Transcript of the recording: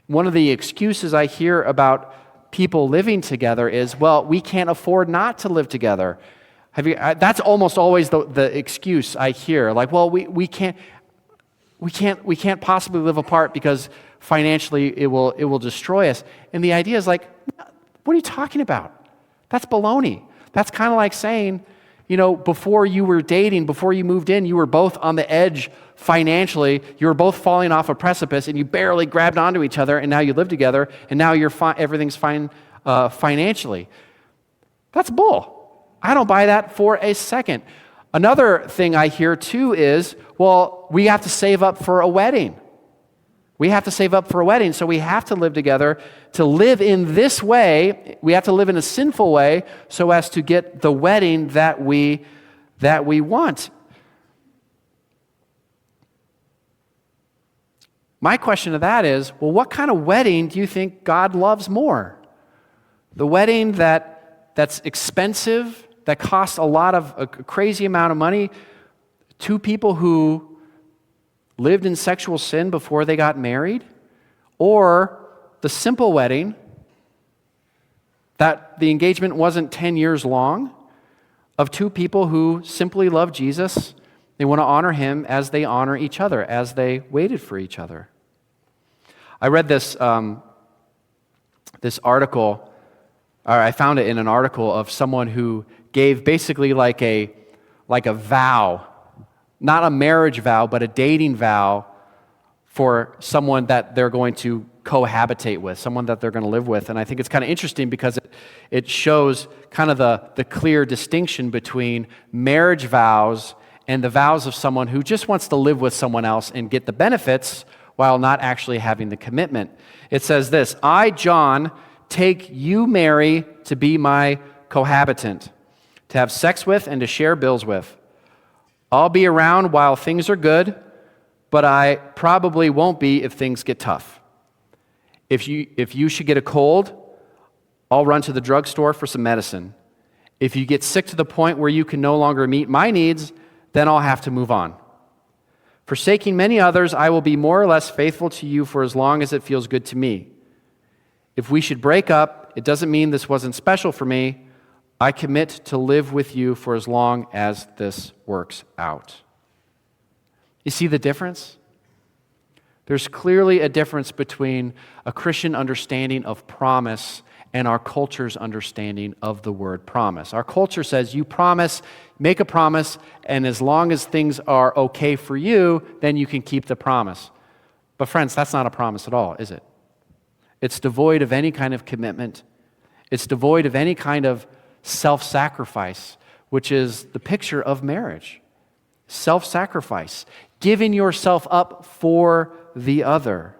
One of the excuses I hear about people living together is, well, we can't afford not to live together. That's almost always the excuse I hear. Like, well, we can't possibly live apart because financially it will destroy us. And the idea is like, what are you talking about? That's baloney. That's kind of like saying, before you were dating, before you moved in, you were both on the edge financially. You were both falling off a precipice, and you barely grabbed onto each other, and now you live together, and now everything's fine financially. That's bull. I don't buy that for a second. Another thing I hear too is, well, we have to save up for a wedding. We have to save up for a wedding, so we have to live together. To live in this way, we have to live in a sinful way so as to get the wedding that we want. My question to that is, well, what kind of wedding do you think God loves more? The wedding that's expensive, that costs a crazy amount of money, two people who lived in sexual sin before they got married, or the simple wedding that the engagement wasn't 10 years long, of two people who simply love Jesus. They want to honor him as they honor each other, as they waited for each other. I read this article, or I found it in an article of someone who gave basically like a vow, not a marriage vow, but a dating vow for someone that they're going to cohabitate with, someone that they're going to live with. And I think it's kind of interesting because it shows kind of the clear distinction between marriage vows and the vows of someone who just wants to live with someone else and get the benefits while not actually having the commitment. It says this: I, John, take you, Mary, to be my cohabitant, to have sex with and to share bills with. I'll be around while things are good, but I probably won't be if things get tough. If you should get a cold, I'll run to the drugstore for some medicine. If you get sick to the point where you can no longer meet my needs, then I'll have to move on. Forsaking many others, I will be more or less faithful to you for as long as it feels good to me. If we should break up, it doesn't mean this wasn't special for me. I commit to live with you for as long as this works out. You see the difference? There's clearly a difference between a Christian understanding of promise and our culture's understanding of the word promise. Our culture says you promise, make a promise, and as long as things are okay for you, then you can keep the promise. But friends, that's not a promise at all, is it? It's devoid of any kind of commitment. It's devoid of any kind of self-sacrifice, which is the picture of marriage. Self-sacrifice, giving yourself up for the other.